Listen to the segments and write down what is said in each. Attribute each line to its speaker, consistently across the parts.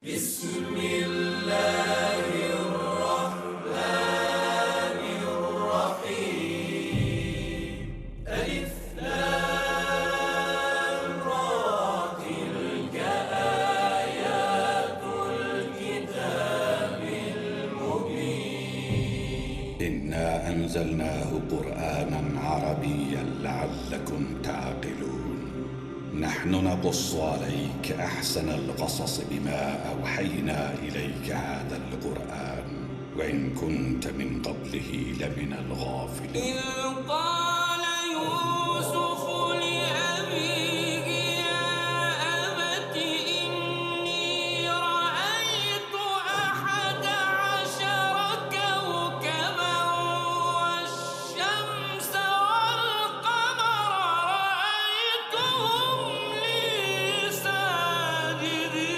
Speaker 1: بسم الله الرحمن الرحيم ألف لام را تلك آيات الكتاب المبين
Speaker 2: إنا أنزلناه قرآنا عربيا لعلكم تعقلون نحن نقص عليك أحسن القصص بما أوحينا إليك هذا القرآن وإن كنت من قبله لمن الغافلين
Speaker 1: إذ قال يوسف لأبيه يا أبت إني رأيت 11 كوكبا والشمس والقمر رأيتهم لي ساجدين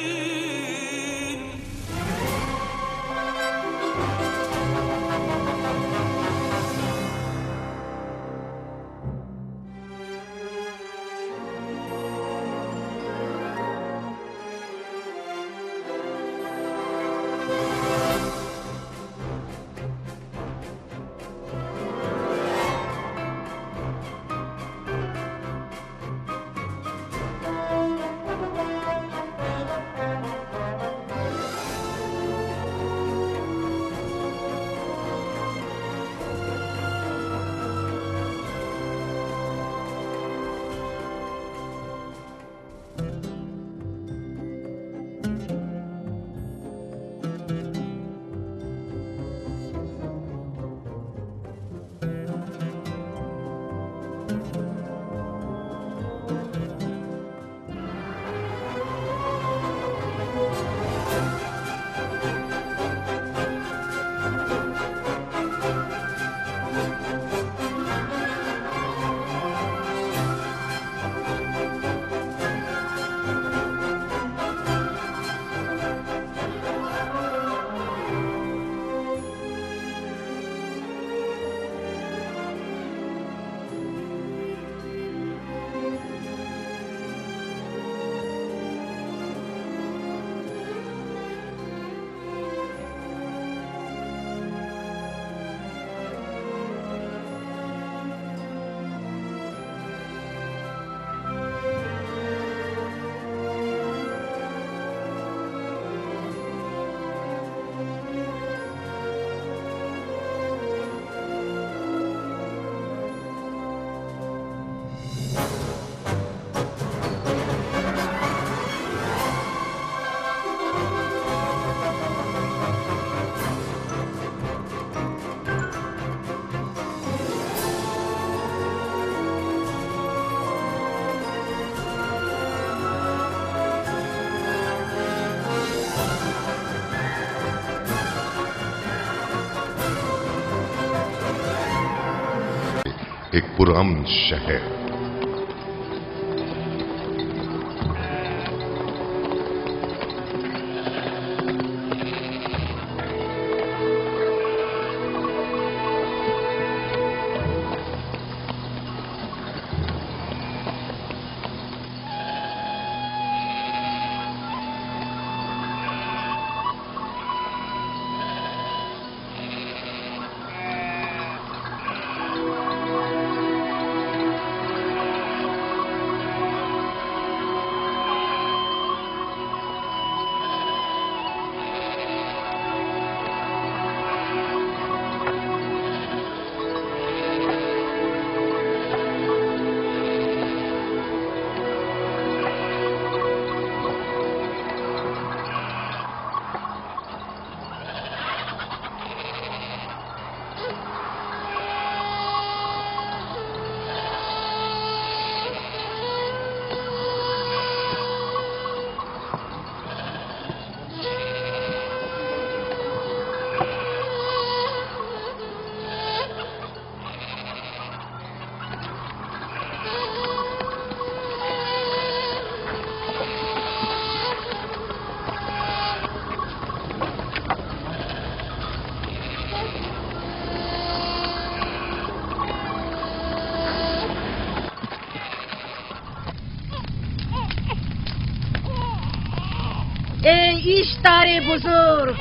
Speaker 3: ایک پرامن شہر
Speaker 4: اے اشتار بزرگ،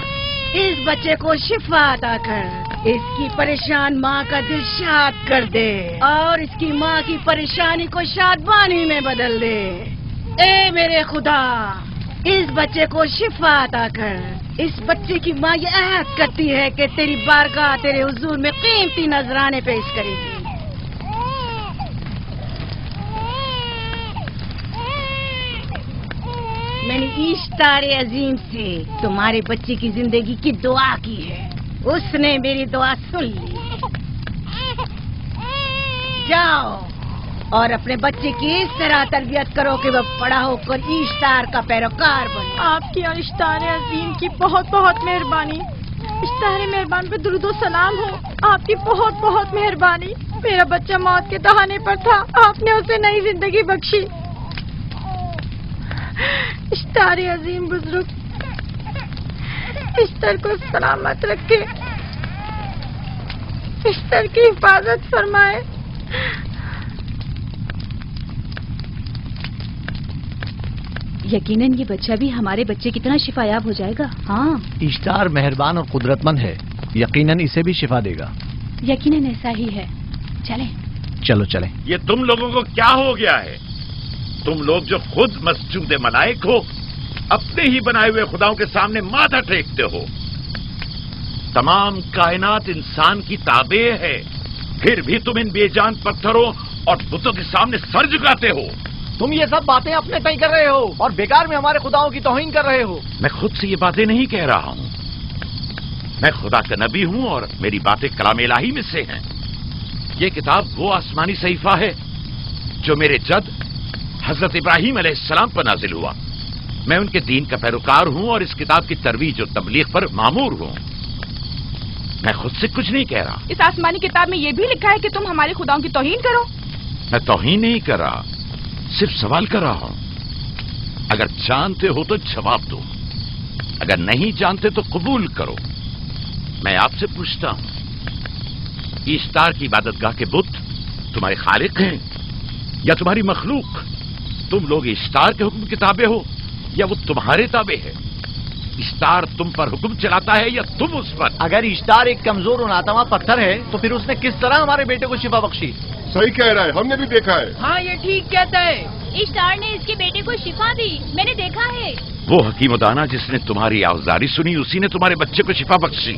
Speaker 4: اس بچے کو شفا عطا کر، اس کی پریشان ماں کا دل شاد کر دے اور اس کی ماں کی پریشانی کو شادمانی میں بدل دے۔ اے میرے خدا، اس بچے کو شفا عطا کر۔ اس بچے کی ماں یہ عہد کرتی ہے کہ تیری بارگاہ تیرے حضور میں قیمتی نذرانے پیش کرے گی۔ میں نے اشتار عظیم سے تمہارے بچے کی زندگی کی دعا کی ہے، اس نے میری دعا سن لی۔ جاؤ اور اپنے بچے کی اس طرح تربیت کرو کہ وہ بڑا ہو کر اشتار کا پیروکار بنے۔
Speaker 5: آپ کی اور اشتار عظیم کی بہت بہت مہربانی۔ اشتار مہربان پہ درود و سلام ہو، آپ کی بہت بہت مہربانی۔ میرا بچہ موت کے دہانے پر تھا، آپ نے اسے نئی زندگی بخشی۔ اشتار عظیم بزرگ اشتر کو سلامت رکھے، اشتر کی حفاظت فرمائے۔
Speaker 6: یقیناً یہ بچہ بھی ہمارے بچے کی طرح شفا یاب ہو جائے گا۔ ہاں
Speaker 7: اشتار مہربان اور قدرت مند ہے، یقیناً اسے بھی شفا دے گا۔
Speaker 6: یقیناً ایسا ہی ہے، چلیں۔
Speaker 7: چلو چلیں۔
Speaker 8: یہ تم لوگوں کو کیا ہو گیا ہے؟ تم لوگ جو خود مسجود ملائک ہو، اپنے ہی بنائے ہوئے خداؤں کے سامنے ماتھا ٹیکتے ہو۔ تمام کائنات انسان کی تابع ہے، پھر بھی تم ان بے جان پتھروں اور بتوں کے سامنے سر جھکاتے ہو۔
Speaker 7: تم یہ سب باتیں اپنے تئیں کر رہے ہو اور بیکار میں ہمارے خداؤں کی توہین کر رہے ہو۔
Speaker 8: میں خود سے یہ باتیں نہیں کہہ رہا ہوں، میں خدا کا نبی ہوں اور میری باتیں کلام الہی میں سے ہیں۔ یہ کتاب وہ آسمانی صحیفہ ہے جو میرے جد حضرت ابراہیم علیہ السلام پر نازل ہوا۔ میں ان کے دین کا پیروکار ہوں اور اس کتاب کی ترویج اور تبلیغ پر مامور ہوں۔ میں خود سے کچھ نہیں کہہ رہا۔
Speaker 5: اس آسمانی کتاب میں یہ بھی لکھا ہے کہ تم ہمارے خداؤں کی توہین کرو۔
Speaker 8: میں توہین نہیں کر رہا، صرف سوال کر رہا ہوں۔ اگر جانتے ہو تو جواب دو، اگر نہیں جانتے تو قبول کرو۔ میں آپ سے پوچھتا ہوں، اشتار کی عبادت گاہ کے بت تمہارے خالق ہیں یا تمہاری مخلوق؟ تم لوگ اشتار کے حکم کے تابع ہو یا وہ تمہارے تابع ہے؟ اشتار تم پر حکم چلاتا ہے یا تم اس پر؟
Speaker 7: اگر اشتار ایک کمزور اور ناتواں پتھر ہے تو پھر اس نے کس طرح ہمارے بیٹے کو شفا بخشی؟
Speaker 9: صحیح کہہ رہا ہے، ہم نے بھی دیکھا ہے۔
Speaker 5: ہاں یہ ٹھیک کہتا ہے،
Speaker 6: اشتار نے اس کے بیٹے کو شفا دی، میں نے دیکھا ہے۔
Speaker 8: وہ حکیم و دانا جس نے تمہاری آوازاری سنی، اسی نے تمہارے بچے کو شفا بخشی،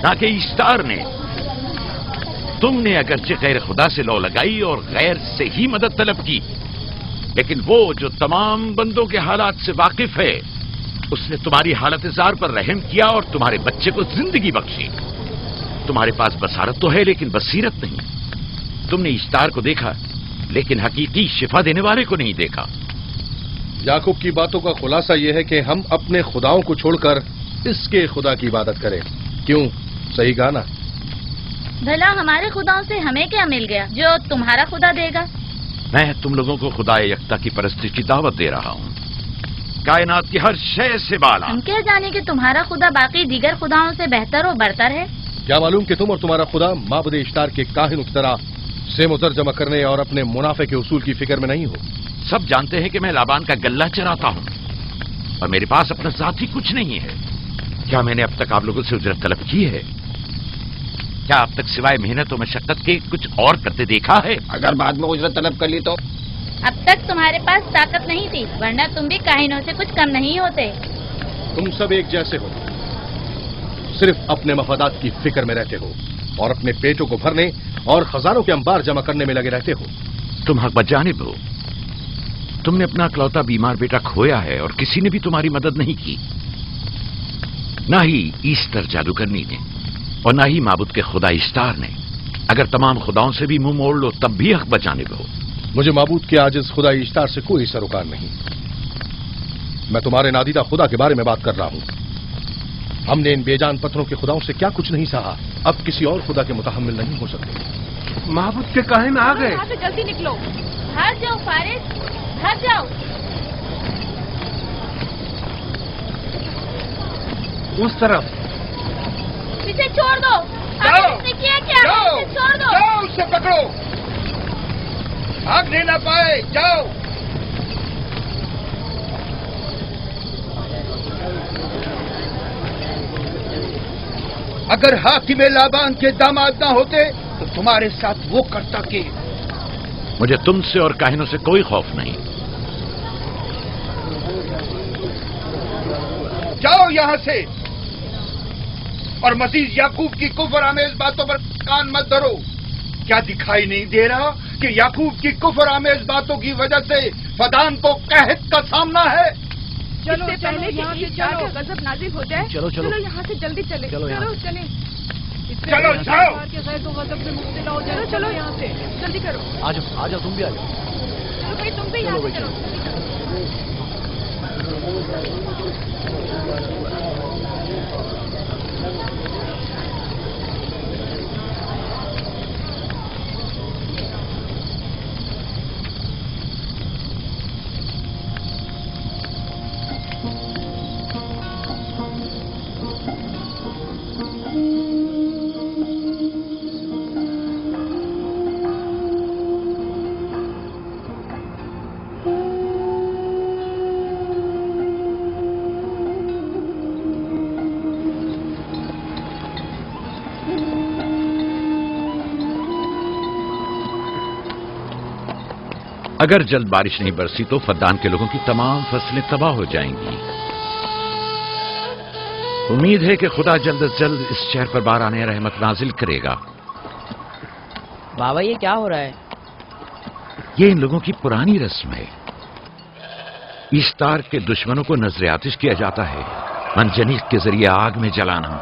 Speaker 8: نہ کہ اشتار نے۔ تم نے اگرچہ غیر خدا سے لو لگائی اور غیر سے ہی مدد طلب کی، لیکن وہ جو تمام بندوں کے حالات سے واقف ہے، اس نے تمہاری حالت زار پر رحم کیا اور تمہارے بچے کو زندگی بخشی۔ تمہارے پاس بصارت تو ہے لیکن بصیرت نہیں۔ تم نے اشتار کو دیکھا لیکن حقیقی شفا دینے والے کو نہیں دیکھا۔
Speaker 9: یعقوب کی باتوں کا خلاصہ یہ ہے کہ ہم اپنے خداؤں کو چھوڑ کر اس کے خدا کی عبادت کریں۔ کیوں؟ صحیح کہا نا؟
Speaker 6: بھلا ہمارے خداؤں سے ہمیں کیا مل گیا جو تمہارا خدا دے گا؟
Speaker 8: میں تم لوگوں کو خدا یکتا کی پرستی کی دعوت دے رہا ہوں، کائنات کی ہر شے سے بالا۔
Speaker 6: ہم کیا جانے کہ تمہارا خدا باقی دیگر خداؤں سے بہتر و برتر ہے؟
Speaker 9: کیا معلوم کہ تم اور تمہارا خدا معبد اشتار کے کاہنوں کی طرح سیم و زر جمع کرنے اور اپنے منافع کے اصول کی فکر میں نہیں ہو؟
Speaker 8: سب جانتے ہیں کہ میں لابان کا گلہ چراتا ہوں اور میرے پاس اپنا ذاتی کچھ نہیں ہے۔ کیا میں نے اب تک آپ لوگوں سے اجرت طلب کی ہے؟ کیا اب تک سوائے محنت و مشقت کے کچھ اور کرتے دیکھا ہے؟
Speaker 10: اگر بعد میں اجرت طلب کر لی تو؟
Speaker 6: اب تک تمہارے پاس طاقت نہیں تھی، ورنہ تم بھی کاہنوں سے کچھ کم نہیں ہوتے۔
Speaker 9: تم سب ایک جیسے ہو، صرف اپنے مفادات کی فکر میں رہتے ہو اور اپنے پیٹوں کو بھرنے اور خزانوں کے انبار جمع کرنے میں لگے رہتے ہو۔
Speaker 8: تم حق بجانب ہو۔ تم نے اپنا اکلوتا بیمار بیٹا کھویا ہے اور کسی نے بھی تمہاری مدد نہیں کی، نہ ہی ایسٹر جادوگرنی نے اور نہ ہی معبود کے خدا اشتار نے۔ اگر تمام خداؤں سے بھی منہ موڑ لو تب بھی حق بجانب ہو۔
Speaker 9: مجھے معبود کے عاجز خدا اشتار سے کوئی سروکار نہیں۔ میں تمہارے نادیدہ خدا کے بارے میں بات کر رہا ہوں۔ ہم نے ان بے جان پتھروں کے خداؤں سے کیا کچھ نہیں سہا، اب کسی اور خدا کے متحمل نہیں ہو سکتے۔
Speaker 5: معبود کے کاہن آ گئے، یہاں سے جلدی نکلو۔
Speaker 6: بھاگ جاؤ فارس، بھاگ جاؤ۔
Speaker 5: اس طرف
Speaker 6: اسے چھوڑ دو۔ آخر اس نے کیا کیا؟ اسے چھوڑ دو۔
Speaker 10: اس سے پکڑو، بھاگنے نہ پائے، جاؤ۔ اگر حاکم لابان کے داماد نہ ہوتے تو تمہارے ساتھ وہ کرتا کہ
Speaker 8: مجھے تم سے اور کاہنوں سے کوئی خوف نہیں.
Speaker 10: جاؤ یہاں سے، اور مزید یعقوب کی کفر آمیز باتوں پر کان مت دھرو. کیا دکھائی نہیں دے رہا کہ یعقوب کی کفر آمیز باتوں کی وجہ سے فدان کو قحط کا سامنا ہے؟
Speaker 5: چلو پہلے یہاں سے چلو، غضب نازل ہو جائے.
Speaker 7: چلو
Speaker 5: یہاں سے جلدی چلے.
Speaker 7: چلو
Speaker 5: چلیں.
Speaker 10: چلو جاؤ.
Speaker 5: غضب میں مبتلا ہو جائے. چلو یہاں سے جلدی کرو.
Speaker 7: آ جاؤ تم بھی آ جاؤ.
Speaker 5: چلو بھائی تم بھی یہاں سے چلو.
Speaker 8: اگر جلد بارش نہیں برسی تو فدان کے لوگوں کی تمام فصلیں تباہ ہو جائیں گی. امید ہے کہ خدا جلد از جلد اس شہر پر باران رحمت نازل کرے گا.
Speaker 11: بابا یہ کیا ہو رہا ہے؟
Speaker 8: یہ ان لوگوں کی پرانی رسم ہے. ایستار کے دشمنوں کو نذر آتش کیا جاتا ہے، منجنیق کے ذریعے آگ میں جلانا.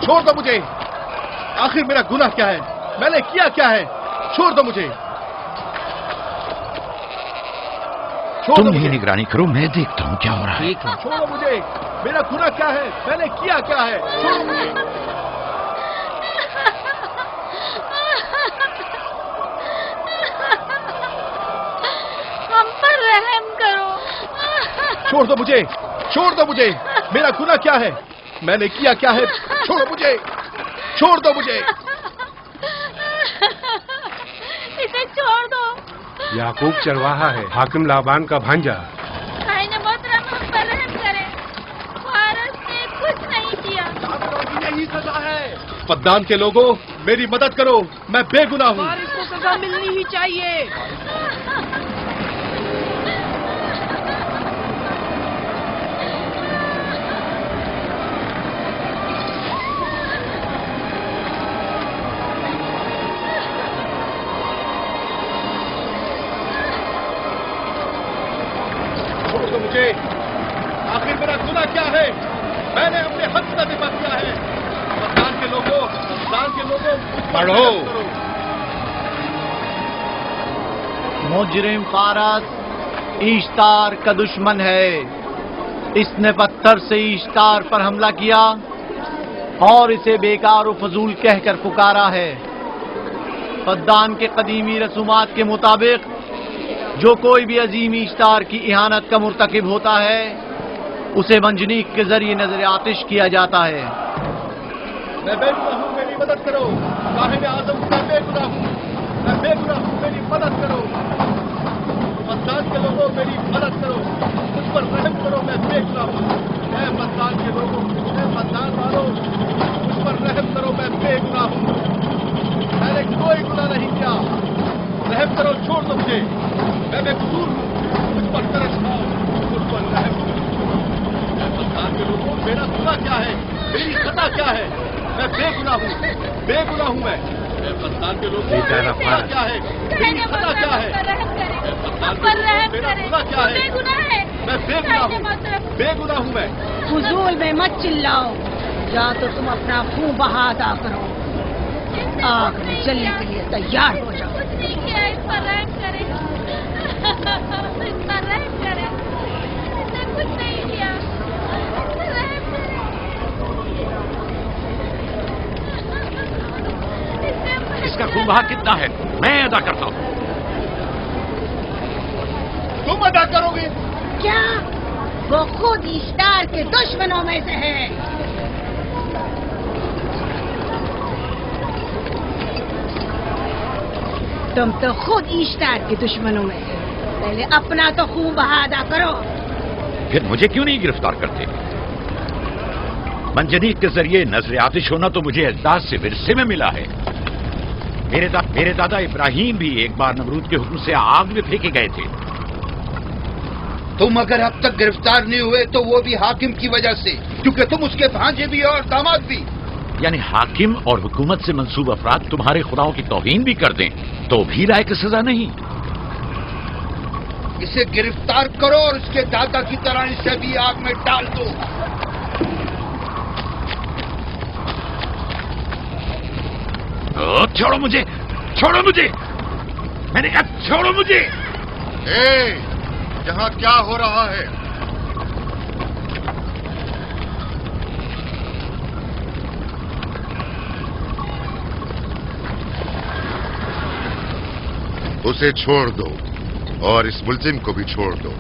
Speaker 9: چھوڑ دو مجھے. آخر میرا گناہ کیا ہے؟ میں نے کیا کیا ہے؟ چھوڑ دو مجھے.
Speaker 8: تم ہی نگرانی کرو، میں دیکھتا ہوں کیا ہو رہا ہے.
Speaker 9: چھوڑو مجھے. میرا گناہ کیا ہے؟ میں نے کیا کیا ہے؟ چھوڑو مجھے.
Speaker 5: ہم پر رحم کرو.
Speaker 9: چھوڑ دو مجھے. میرا گناہ کیا ہے؟ میں نے کیا کیا ہے؟ چھوڑو مجھے. چھوڑ دو مجھے.
Speaker 5: اسے چھوڑ دو.
Speaker 12: یعقوب چرواہا ہے، حاکم لابان کا بھانجا.
Speaker 5: محترم ہم پر رحم کرے. فارس نے کچھ نہیں کیا.
Speaker 9: یہی سزا ہے. فدان کے لوگوں میری مدد کرو، میں بے گناہ ہوں.
Speaker 4: فارس کو سزا ملنی ہی چاہیے.
Speaker 9: آخر میرا گناہ کیا ہے؟ میں نے اپنے حق کا دفاع کیا ہے. فدان کے لوگوں
Speaker 10: پڑھو.
Speaker 7: مجرم فارس ایشتار کا دشمن ہے. اس نے پتھر سے ایشتار پر حملہ کیا اور اسے بیکار و فضول کہہ کر پکارا ہے. فدان کے قدیمی رسومات کے مطابق جو کوئی بھی عظیم ایشتار کی اہانت کا مرتکب ہوتا ہے اسے منجنیق کے ذریعے نذر آتش کیا جاتا ہے.
Speaker 9: میں بے گناہ ہوں، میری مدد کرو. صاحب اعظم کا بے گناہ ہوں، میں بے گناہ ہوں، میری مدد کرو. فدان کے لوگوں میری مدد کرو، مجھ پر رحم کرو، میں بے گناہ ہوں. اے فدان کے لوگوں، اے فدان والوں، مجھ پر رحم کرو، میں بے گناہ ہوں. میں نے کوئی گناہ نہیں کیا. رحم کرو، چھوڑ دو مجھے. میں بے قصور ہوں، مجھ پر ترس کھاؤ، مجھ پر رحم کرو. فدان کے لوگوں میرا گناہ کیا ہے؟ میری خطا کیا ہے؟ میں بے گناہ ہوں، بے گناہ ہوں. میں فدان کے لوگوں میرا گناہ کیا ہے؟ میری خطا کیا ہے؟ فدان کے لوگوں میرا گناہ کیا ہے؟ میں بے گناہ ہوں، بے گناہ ہوں. میں
Speaker 4: فضول میں مت چلاؤ، یا تو تم اپنا خون بہا ادا کرو. آگ میں چلنے کے لیے تیار ہو جاؤ.
Speaker 5: کچھ نہیں کیا. اس پر رحم کرے. اس پر رحم کرے. اس نے کچھ نہیں کیا.
Speaker 8: اس کا خون بہا کتنا ہے میں ادا کرتا ہوں.
Speaker 9: تم ادا کرو گے
Speaker 4: کیا؟ وہ خود ایشتار کے دشمنوں میں سے ہے. تم تو خود اشتار کے دشمنوں میں ہو. پہلے اپنا تو خون بہا ادا کرو.
Speaker 8: پھر مجھے کیوں نہیں گرفتار کرتے؟ منجنیق کے ذریعے نظر آتش ہونا تو مجھے اجداد سے ورثے میں ملا ہے. میرے دادا ابراہیم بھی ایک بار نمرود کے حکم سے آگ میں پھینکے گئے تھے.
Speaker 10: تم اگر اب تک گرفتار نہیں ہوئے تو وہ بھی حاکم کی وجہ سے، کیونکہ تم اس کے بھانجے بھی اور داماد بھی.
Speaker 8: یعنی حاکم اور حکومت سے منسوب افراد تمہارے خداؤں کی توہین بھی کر دیں تو بھی رائے کی سزا نہیں؟
Speaker 10: اسے گرفتار کرو اور اس کے دادا کی طرح اسے بھی آگ میں ڈال دو.
Speaker 8: چھوڑو مجھے، چھوڑو مجھے، میں نے کہا چھوڑو مجھے.
Speaker 3: یہاں کیا ہو رہا ہے؟ اسے چھوڑ دو اور اس ملزم کو بھی چھوڑ دو.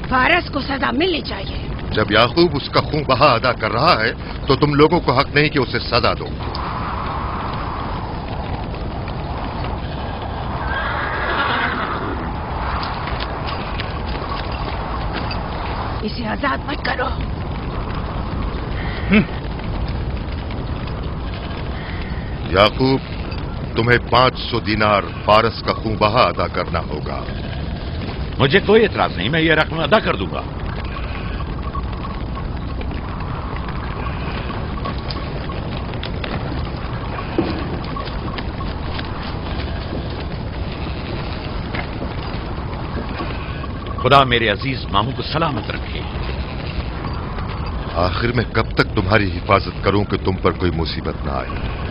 Speaker 4: فارس کو سزا ملنی چاہیے.
Speaker 3: جب یعقوب اس کا خون بہا ادا کر رہا ہے تو تم لوگوں کو حق نہیں کہ اسے سزا دو.
Speaker 4: اسے آزاد مت کرو.
Speaker 3: یعقوب، تمہیں 500 دینار فارس کا خون بہا ادا کرنا ہوگا.
Speaker 8: مجھے کوئی اعتراض نہیں، میں یہ رقم ادا کر دوں گا. خدا میرے عزیز ماموں کو سلامت رکھے.
Speaker 3: آخر میں کب تک تمہاری حفاظت کروں کہ تم پر کوئی مصیبت نہ آئے؟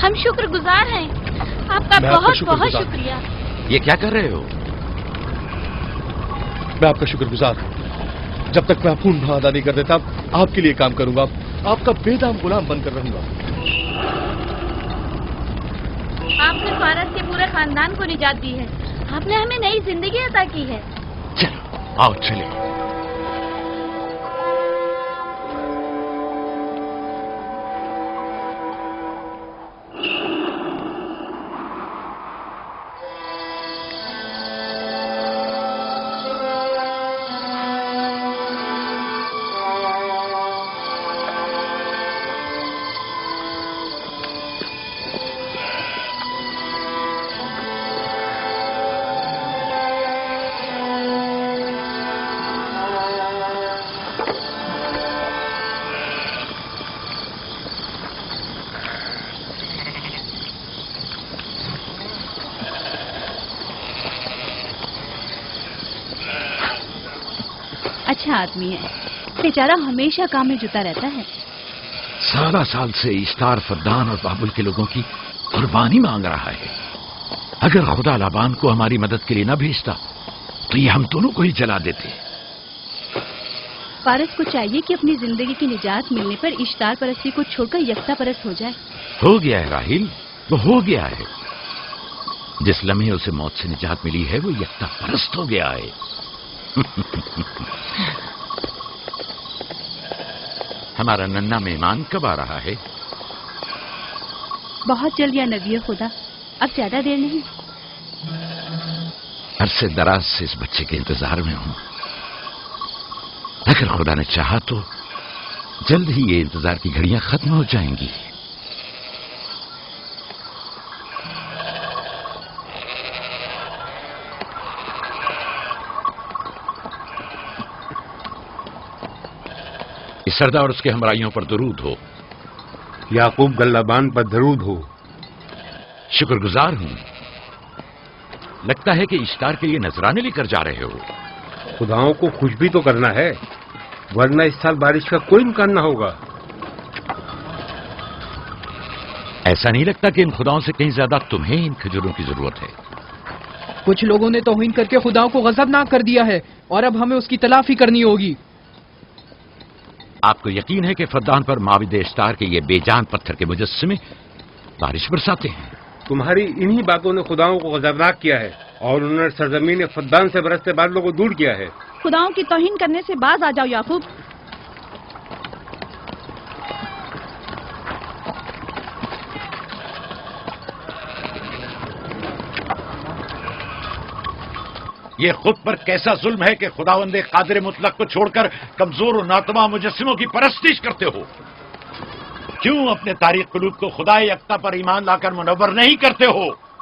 Speaker 6: ہم شکر گزار ہیں آپ کا بہت بہت شکریہ.
Speaker 8: یہ کیا کر رہے ہو؟
Speaker 9: میں آپ کا شکر گزار ہوں. جب تک میں خون بہا ادا نہیں کر دیتا آپ کے لیے کام کروں گا. آپ کا بے دام غلام بن کر رہوں گا.
Speaker 6: آپ نے فارس کے پورے خاندان کو نجات دی ہے. آپ نے ہمیں نئی زندگی عطا کی ہے.
Speaker 8: چلو آؤ چلے.
Speaker 13: اچھا آدمی ہے، بیچارہ ہمیشہ کام میں جتا رہتا ہے.
Speaker 8: سالہ سال سے اشتار فردان اور بابل کے لوگوں کی قربانی مانگ رہا ہے. اگر خدا لابان کو ہماری مدد کے لیے نہ بھیجتا تو یہ ہم دونوں کو ہی جلا دیتے.
Speaker 13: فارس کو چاہیے کہ اپنی زندگی کی نجات ملنے پر اشتار پرستی کو چھوڑ کر یکتا پرست ہو جائے.
Speaker 8: ہو گیا ہے راہیل، وہ ہو گیا ہے. جس لمحے اسے موت سے نجات ملی ہے وہ یکتا پرست ہو گیا ہے. ہمارا ننھا مہمان کب آ رہا ہے؟
Speaker 13: بہت جلد یا نبی خدا، اب زیادہ دیر نہیں.
Speaker 8: عرصے دراز سے اس بچے کے انتظار میں ہوں. اگر خدا نے چاہا تو جلد ہی یہ انتظار کی گھڑیاں ختم ہو جائیں گی. اس سردار اور اس کے ہمراہیوں پر درود ہو.
Speaker 12: یعقوب گلابان پر درود ہو.
Speaker 8: شکر گزار ہوں. لگتا ہے کہ اشتار کے لیے نذرانے لے کر جا رہے ہو.
Speaker 12: خداؤں کو خوش بھی تو کرنا ہے، ورنہ اس سال بارش کا کوئی امکان نہ ہوگا.
Speaker 8: ایسا نہیں لگتا کہ ان خداؤں سے کہیں زیادہ تمہیں ان کھجوروں کی ضرورت ہے؟
Speaker 14: کچھ لوگوں نے توہین کر کے خداؤں کو غضبناک کر دیا ہے اور اب ہمیں اس کی تلافی کرنی ہوگی۔
Speaker 8: آپ کو یقین ہے کہ فدان پر معبد اشتار کے یہ بے جان پتھر کے مجسمے بارش برساتے ہیں؟
Speaker 12: تمہاری انہی باتوں نے خداؤں کو غضبناک کیا ہے اور انہوں نے سرزمین فدان سے برستے بادلوں کو دور کیا ہے۔
Speaker 13: خداؤں کی توہین کرنے سے باز آ جاؤ یعقوب۔
Speaker 8: یہ خود پر کیسا ظلم ہے کہ خداوند قادر مطلق کو چھوڑ کر کمزور و ناتواں مجسموں کی پرستش کرتے ہو؟ کیوں اپنے تاریخ قلوب کو خدا یکتا پر ایمان لا کر منور نہیں کرتے ہو؟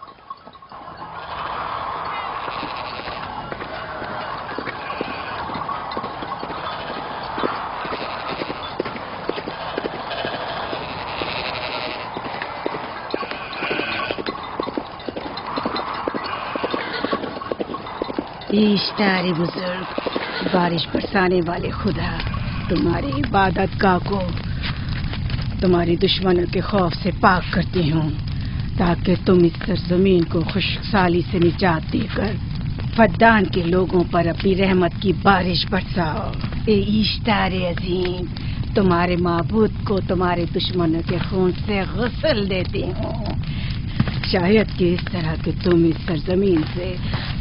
Speaker 4: اشتار بزرگ، بارش برسانے والے خدا، تمہاری عبادت گاہ کو تمہاری دشمنوں کے خوف سے پاک کرتی ہوں تاکہ تم اس سرزمین کو خشک سالی سے نجات دے کر فدان کے لوگوں پر اپنی رحمت کی بارش برساؤ۔ اے اشتار عظیم، تمہارے معبود کو تمہارے دشمنوں کے خون سے غسل دیتی ہوں، شاید کہ اس طرح کہ تم اس سرزمین سے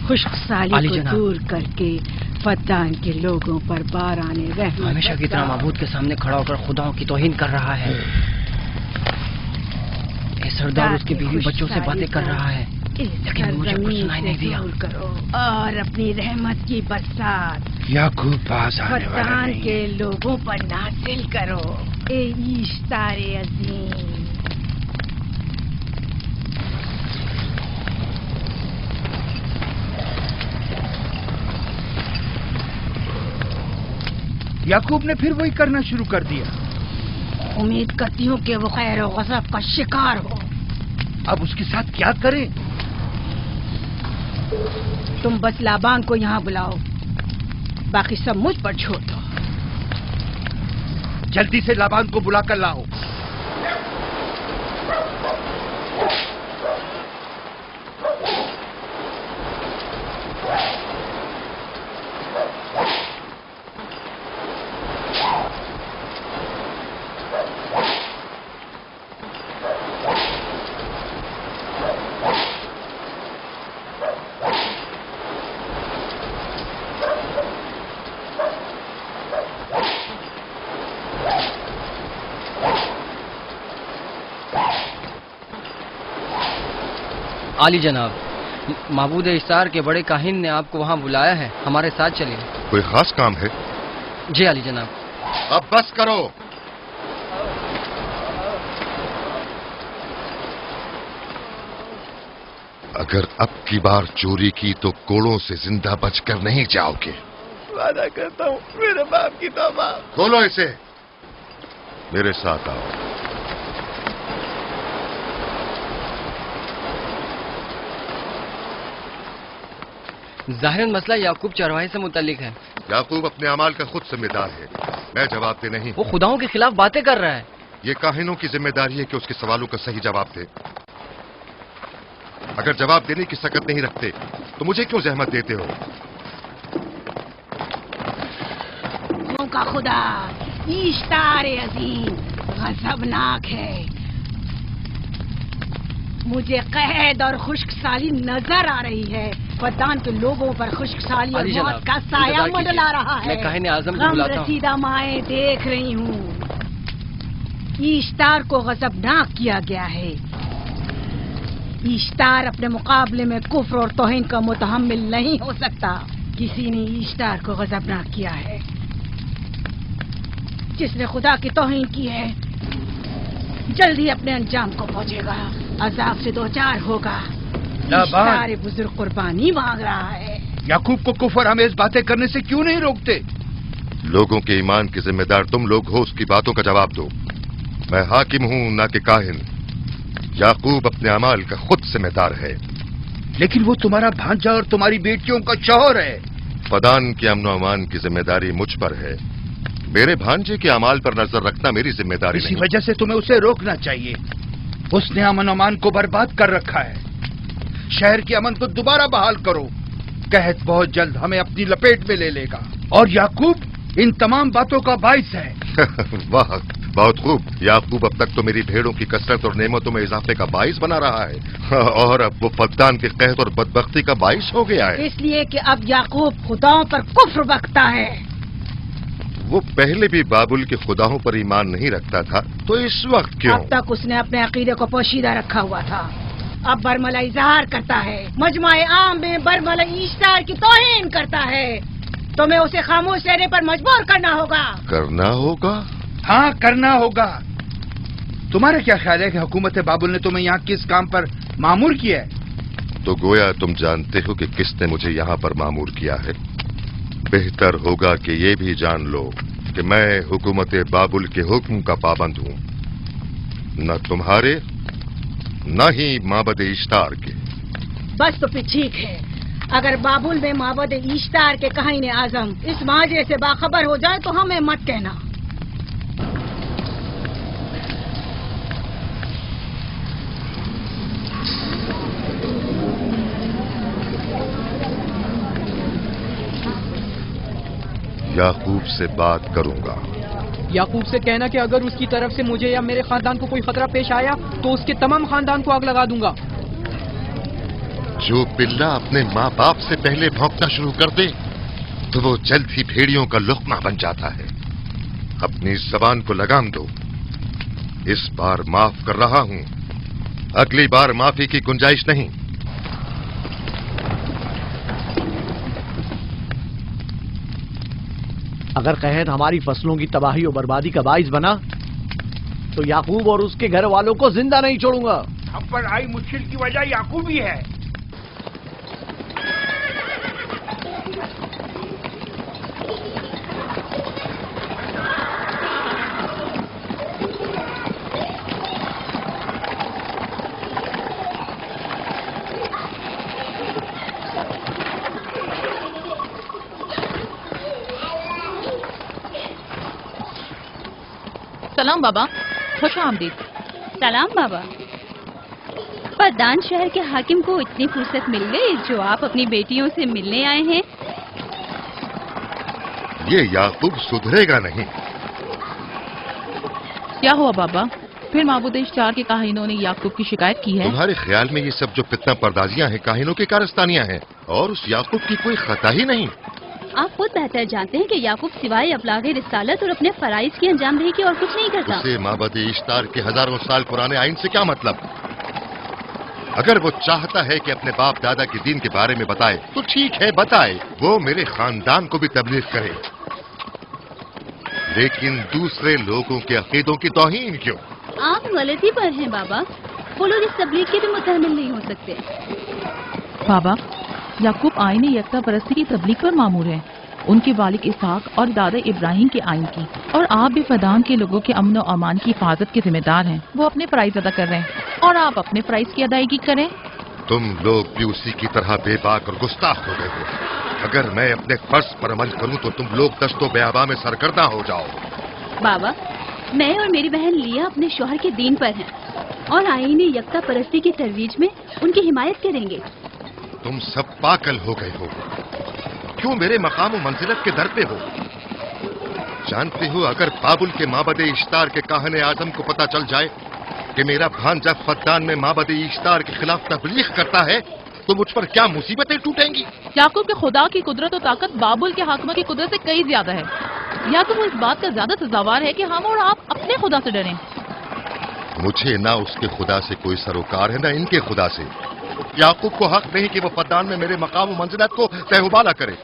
Speaker 4: خشک سالی کو دور کر کے فدان کے لوگوں پر باران رحمت
Speaker 11: ہمیشہ کی طرح معبود کے سامنے کھڑا ہو کر خداؤں کی توہین کر رہا ہے۔ اے سردار اس کے بیوی بچوں سے باتیں کر رہا ہے لیکن مجھے کچھ سنائی نہیں دیا۔
Speaker 4: کرو اور اپنی رحمت کی برسات
Speaker 10: یعقوب باز آنے والا
Speaker 4: فدان
Speaker 10: نہیں۔
Speaker 4: کے لوگوں پر نازل کرو، اے اشتار عظیم۔
Speaker 10: یعقوب نے پھر وہی کرنا شروع کر دیا۔
Speaker 4: امید کرتی ہوں کہ وہ خیر و غضب کا شکار ہو۔
Speaker 10: اب اس کے ساتھ کیا کریں؟
Speaker 4: تم بس لابان کو یہاں بلاؤ، باقی سب مجھ پر چھوڑ دو۔
Speaker 10: جلدی سے لابان کو بلا کر لاؤ۔
Speaker 11: عالی جناب، معبود اشتار کے بڑے کاہن نے آپ کو وہاں بلایا ہے، ہمارے ساتھ چلیں۔
Speaker 3: کوئی خاص کام ہے؟
Speaker 11: جی عالی جناب۔
Speaker 3: اب بس کرو۔ اگر اب کی بار چوری کی تو کوڑوں سے زندہ بچ کر نہیں جاؤ گے۔
Speaker 10: وعدہ کرتا ہوں میرے باپ کی توبہ۔
Speaker 3: کھولو اسے، میرے ساتھ آؤ۔
Speaker 11: ظاہراً مسئلہ یعقوب چرواہے سے متعلق ہے۔
Speaker 3: یعقوب اپنے اعمال کا خود ذمہ دار ہے، میں جواب دہ نہیں۔
Speaker 11: وہ خداؤں کے خلاف باتیں کر رہا ہے۔
Speaker 3: یہ کاہنوں کی ذمہ داری ہے کہ اس کے سوالوں کا صحیح جواب دے۔ اگر جواب دینے کی سکت نہیں رکھتے تو مجھے کیوں زحمت دیتے ہو؟
Speaker 4: کا خدا اشتار عظیم غضبناک ہے، مجھے قحط اور خشک سالی نظر آ رہی ہے۔ فدان کے لوگوں پر خشک سالی اور موت کا سایہ منڈلا رہا ہے۔
Speaker 11: میں کاہن اعظم کو
Speaker 4: غم
Speaker 11: بلاتا ہوں۔
Speaker 4: رسیدہ مائیں دیکھ رہی ہوں۔ اشتار کو غضبناک کیا گیا ہے۔ اشتار اپنے مقابلے میں کفر اور توہین کا متحمل نہیں ہو سکتا۔ کسی نے اشتار کو غضبناک کیا ہے۔ جس نے خدا کی توہین کی ہے جلدی اپنے انجام کو پہنچے گا، عذاب سے دوچار ہوگا۔ اشتار بزرگ قربانی مانگ رہا ہے۔
Speaker 10: یعقوب کو کفر آمیز باتیں کرنے سے کیوں نہیں روکتے؟
Speaker 3: لوگوں کے ایمان کے ذمہ دار تم لوگ ہو، اس کی باتوں کا جواب دو۔ میں حاکم ہوں نہ کہ کاہن۔ یعقوب اپنے اعمال کا خود ذمہ دار ہے۔
Speaker 10: لیکن وہ تمہارا بھانجا اور تمہاری بیٹیوں کا شوہر ہے۔
Speaker 3: فدان کے امن و امان کی ذمہ داری مجھ پر ہے، میرے بھانجے کے اعمال پر نظر رکھنا میری ذمہ داری
Speaker 10: اسی
Speaker 3: نہیں۔
Speaker 10: وجہ سے تمہیں اسے روکنا چاہیے۔ اس نے امن امان کو برباد کر رکھا ہے. شہر کے امن کو دوبارہ بحال کرو. قحط بہت جلد ہمیں اپنی لپیٹ میں لے لے گا اور یعقوب ان تمام باتوں کا باعث ہے.
Speaker 3: واہ بہت خوب. یعقوب اب تک تو میری بھیڑوں کی کثرت اور نعمتوں میں اضافے کا باعث بنا رہا ہے اور اب وہ فقدان کے قحط اور بدبختی کا باعث ہو گیا ہے.
Speaker 4: اس لیے کہ اب یعقوب خداؤں پر کفر بکتا ہے.
Speaker 3: وہ پہلے بھی بابل کے خداؤں پر ایمان نہیں رکھتا تھا تو اس وقت کیوں؟
Speaker 4: اب تک اس نے اپنے عقیدے کو پوشیدہ رکھا ہوا تھا. اب برملا اظہار کرتا ہے. مجمع عام میں برملا اشتار کی توہین کرتا ہے. تمہیں اسے خاموش رہنے پر مجبور کرنا ہوگا.
Speaker 3: کرنا ہوگا؟
Speaker 10: ہاں کرنا ہوگا. تمہارا کیا خیال ہے کہ حکومت بابل نے تمہیں یہاں کس کام پر مامور کیا ہے؟
Speaker 3: تو گویا تم جانتے ہو کہ کس نے مجھے یہاں پر مامور کیا ہے. بہتر ہوگا کہ یہ بھی جان لو کہ میں حکومت بابل کے حکم کا پابند ہوں، نہ تمہارے نہ ہی معبد اشتار کے.
Speaker 4: بس تو پھر ٹھیک ہے. اگر بابل میں معبد اشتار کے کاہن اعظم اس ماجرے سے باخبر ہو جائے تو ہمیں مت کہنا.
Speaker 3: یعقوب سے بات کروں گا.
Speaker 14: یعقوب سے کہنا کہ اگر اس کی طرف سے مجھے یا میرے خاندان کو کوئی خطرہ پیش آیا تو اس کے تمام خاندان کو آگ لگا دوں گا.
Speaker 3: جو پلہ اپنے ماں باپ سے پہلے بھونکنا شروع کر دے تو وہ جلد ہی بھیڑیوں کا لقمہ بن جاتا ہے. اپنی زبان کو لگام دو. اس بار معاف کر رہا ہوں، اگلی بار معافی کی گنجائش نہیں.
Speaker 7: اگر قحط ہماری فصلوں کی تباہی اور بربادی کا باعث بنا تو یعقوب اور اس کے گھر والوں کو زندہ نہیں چھوڑوں گا.
Speaker 10: ہم پر آئی مشکل کی وجہ یعقوب ہی ہے.
Speaker 15: سلام بابا. خوش آمدید.
Speaker 13: سلام بابا. پردان شہر کے حاکم کو اتنی فرصت مل گئی جو آپ اپنی بیٹیوں سے ملنے آئے ہیں.
Speaker 3: یہ یعقوب سدھرے گا نہیں.
Speaker 15: کیا ہوا بابا؟ پھر معبود اشتار کے کاہنوں نے یعقوب کی شکایت کی ہے؟
Speaker 3: تمہارے خیال میں یہ سب جو فتنہ پردازیاں ہیں کاہنوں کی کارستانیاں ہیں اور اس یعقوب کی کوئی خطا ہی نہیں.
Speaker 13: آپ خود بہتر جانتے ہیں کہ یعقوب سوائے ابلاغ رسالت اور اپنے فرائض کی انجام دہی کی اور کچھ نہیں کرتا.
Speaker 3: اسے معبد اشتار کے ہزاروں سال پرانے آئین سے کیا مطلب؟ اگر وہ چاہتا ہے کہ اپنے باپ دادا کے دین کے بارے میں بتائے تو ٹھیک ہے بتائے. وہ میرے خاندان کو بھی تبلیغ کرے، لیکن دوسرے لوگوں کے عقیدوں کی توہین کیوں؟
Speaker 13: آپ غلطی پر ہیں بابا. وہ لوگ اس تبلیغ کے بھی متحمل نہیں ہو سکتے.
Speaker 15: بابا، یعقوب آئین یکتا پرستی کی تبلیغ پر مامور ہے، ان کے والد اسحاق اور دادا ابراہیم کے آئین کی، اور آپ بھی فدان کے لوگوں کے امن و امان کی حفاظت کے ذمہ دار ہیں. وہ اپنے فرائض ادا کر رہے ہیں اور آپ اپنے فرائض کی ادائیگی کریں.
Speaker 3: تم لوگ بھی اسی کی طرح بے باک اور گستاخ ہو گئے ہو. اگر میں اپنے فرض پر عمل کروں تو تم لوگ دست و بیاباں میں سرگرداں ہو جاؤ.
Speaker 13: بابا، میں اور میری بہن لیا اپنے شوہر کے دین پر ہیں اور آئین یکتا پرستی کی ترویج میں ان کی حمایت کریں گے.
Speaker 3: تم سب پاگل ہو گئے ہو. کیوں میرے مقام و منزلت کے در پہ ہو؟ جانتے ہو اگر بابل کے معبد اشتار کے کاہن اعظم کو پتا چل جائے کہ میرا بھانجا فدان میں معبد اشتار کے خلاف تبلیغ کرتا ہے تو مجھ پر کیا مصیبتیں ٹوٹیں گی؟
Speaker 15: یعقوب کے خدا کی قدرت و طاقت بابل کے حاکموں کی قدرت سے کئی زیادہ ہے. یا تو وہ اس بات کا زیادہ سزاوار ہے کہ ہم اور آپ اپنے خدا سے ڈریں.
Speaker 3: مجھے نہ اس کے خدا سے کوئی سروکار ہے نہ ان کے خدا سے. یعقوب کو حق نہیں کہ وہ فدان میں میرے مقام و منزلت کو تہوبالا کرے.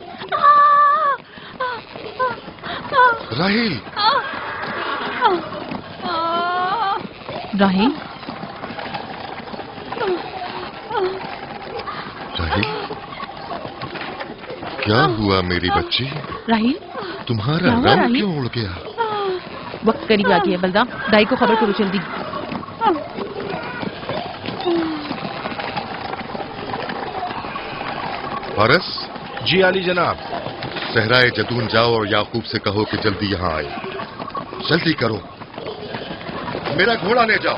Speaker 3: راہیل،
Speaker 15: راہیل،
Speaker 3: راہیل، کیا ہوا میری بچی؟
Speaker 15: راہیل،
Speaker 3: تمہارا رنگ کیوں اڑ گیا؟
Speaker 15: وقت قریب آ گیا. بلدا، دائی کو خبر کرو جلدی.
Speaker 3: فارس؟
Speaker 9: جی علی جناب.
Speaker 3: صحرائے جدون جاؤ اور یعقوب سے کہو کہ جلدی یہاں آئے. جلدی کرو، میرا گھوڑا لے جاؤ.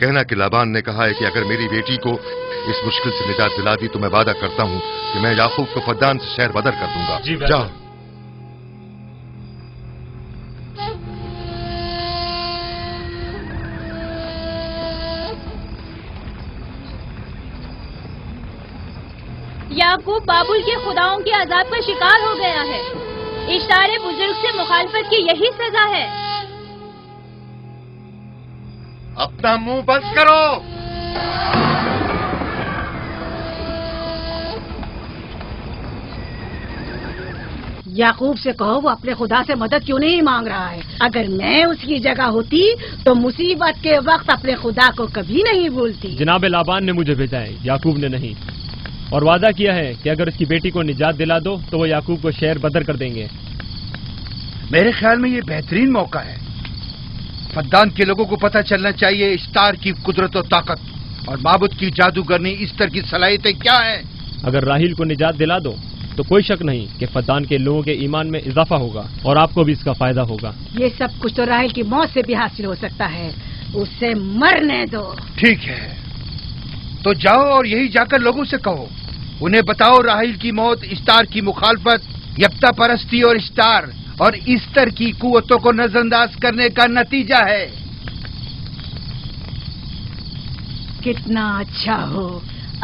Speaker 3: کہنا کہ لابان نے کہا ہے کہ اگر میری بیٹی کو اس مشکل سے نجات دلا دی تو میں وعدہ کرتا ہوں کہ میں یعقوب کو فدان سے شہر بدر کر دوں گا.
Speaker 12: جی
Speaker 3: جاؤ.
Speaker 13: یعقوب بابل کے خداؤں کے عذاب کا شکار ہو گیا ہے. اشتار بزرگ سے مخالفت کی یہی سزا ہے.
Speaker 3: اپنا منہ بند کرو.
Speaker 4: یعقوب سے کہو وہ اپنے خدا سے مدد کیوں نہیں مانگ رہا ہے. اگر میں اس کی جگہ ہوتی تو مصیبت کے وقت اپنے خدا کو کبھی نہیں بھولتی.
Speaker 16: جناب لابان نے مجھے بھیجا ہے، یعقوب نے نہیں، اور وعدہ کیا ہے کہ اگر اس کی بیٹی کو نجات دلا دو تو وہ یعقوب کو شہر بدر کر دیں گے.
Speaker 10: میرے خیال میں یہ بہترین موقع ہے. فدان کے لوگوں کو پتہ چلنا چاہیے اشتار کی قدرت و طاقت اور معبود کی جادوگرنی استر کی صلاحیتیں کیا ہیں.
Speaker 16: اگر راہیل کو نجات دلا دو تو کوئی شک نہیں کہ فدان کے لوگوں کے ایمان میں اضافہ ہوگا اور آپ کو بھی اس کا فائدہ ہوگا.
Speaker 4: یہ سب کچھ تو راہیل کی موت سے بھی حاصل ہو سکتا ہے. اسے مرنے دو.
Speaker 10: ٹھیک ہے تو جاؤ اور یہی جا کر لوگوں سے کہو. انہیں بتاؤ راہیل کی موت اشتار کی مخالفت، یکتا پرستی اور اشتار اور استر کی قوتوں کو نظر انداز کرنے کا نتیجہ ہے.
Speaker 4: کتنا اچھا ہو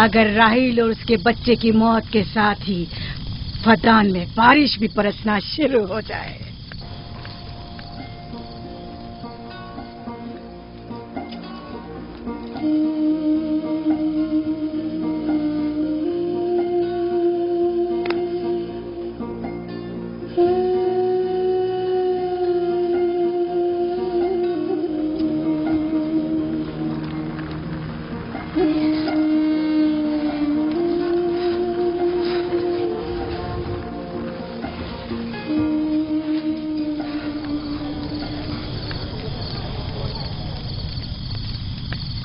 Speaker 4: اگر راہیل اور اس کے بچے کی موت کے ساتھ ہی فدان میں بارش بھی برسنا شروع ہو جائے.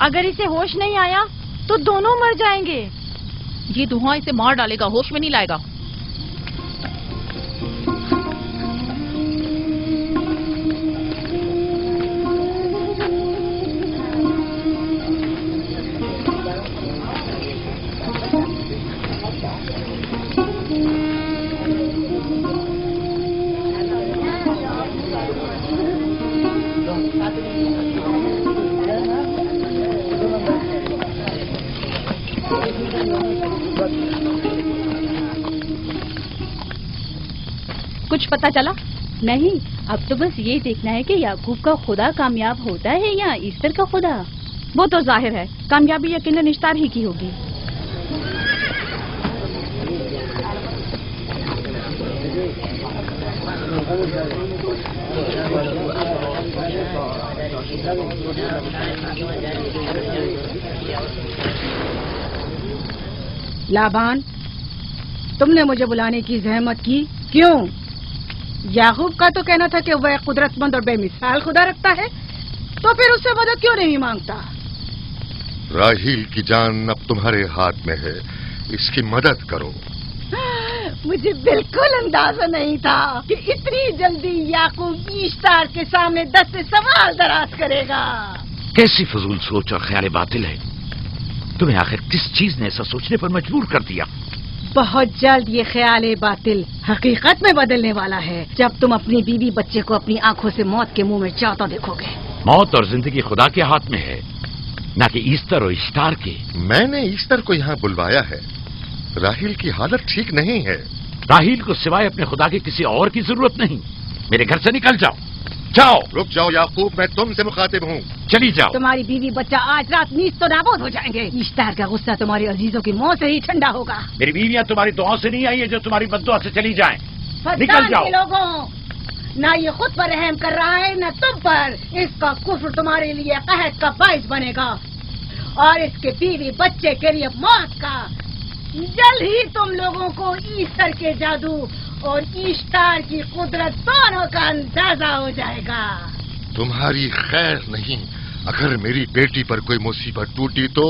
Speaker 5: اگر اسے ہوش نہیں آیا تو دونوں مر جائیں گے.
Speaker 15: یہ دھواں اسے مار ڈالے گا، ہوش میں نہیں لائے گا.
Speaker 13: کچھ پتا چلا؟ نہیں، اب تو بس یہ دیکھنا ہے کہ یعقوب کا خدا کامیاب ہوتا ہے یا ایسٹر کا خدا.
Speaker 5: وہ تو ظاہر ہے کامیابی یقیناً اشتار ہی کی ہوگی.
Speaker 4: لابان، تم نے مجھے بلانے کی زحمت کی کیوں؟ یعقوب کا تو کہنا تھا کہ وہ ایک قدرت مند اور بے مثال خدا رکھتا ہے، تو پھر اس سے مدد کیوں نہیں مانگتا؟
Speaker 3: راہیل کی جان اب تمہارے ہاتھ میں ہے، اس کی مدد کرو.
Speaker 4: مجھے بالکل اندازہ نہیں تھا کہ اتنی جلدی یعقوب اشتار کے سامنے دست سوال دراز کرے گا.
Speaker 8: کیسی فضول سوچ اور خیال باطل ہے. تمہیں آخر کس چیز نے ایسا سوچنے پر مجبور کر دیا؟
Speaker 4: بہت جلد یہ خیال باطل حقیقت میں بدلنے والا ہے جب تم اپنی بیوی بچے کو اپنی آنکھوں سے موت کے منہ میں جاتا دیکھو گے.
Speaker 8: موت اور زندگی خدا کے ہاتھ میں ہے، نہ کہ ایسٹر اور اشتار کے.
Speaker 3: میں نے ایسٹر کو یہاں بلوایا ہے. راہیل کی حالت ٹھیک نہیں ہے.
Speaker 8: راہیل کو سوائے اپنے خدا کے کسی اور کی ضرورت نہیں. میرے گھر سے نکل جاؤ. جاؤ.
Speaker 3: رک جاؤ یعقوب، میں تم سے مخاطب ہوں.
Speaker 8: چلی جاؤ.
Speaker 4: تمہاری بیوی بچہ آج رات نیز تو نابود ہو جائیں گے. اشتار کا غصہ تمہارے عزیزوں کی موت سے ہی ٹھنڈا ہوگا.
Speaker 8: میری بیویاں تمہاری دعاؤں سے نہیں آئی ہے جو تمہاری بددعا سے چلی جائیں. نکل جاؤ.
Speaker 4: لوگوں، نہ یہ خود پر رحم کر رہا ہے نہ تم پر. اس کا کفر تمہارے لیے قحط کا باعث بنے گا اور اس کے بیوی بچے کے لیے موت کا. جلد ہی تم لوگوں کو ایسٹر کے جادو اور اشتار کی قدرت دونوں کا اندازہ ہو جائے گا.
Speaker 3: تمہاری خیر نہیں. اگر میری بیٹی پر کوئی مصیبت ٹوٹی تو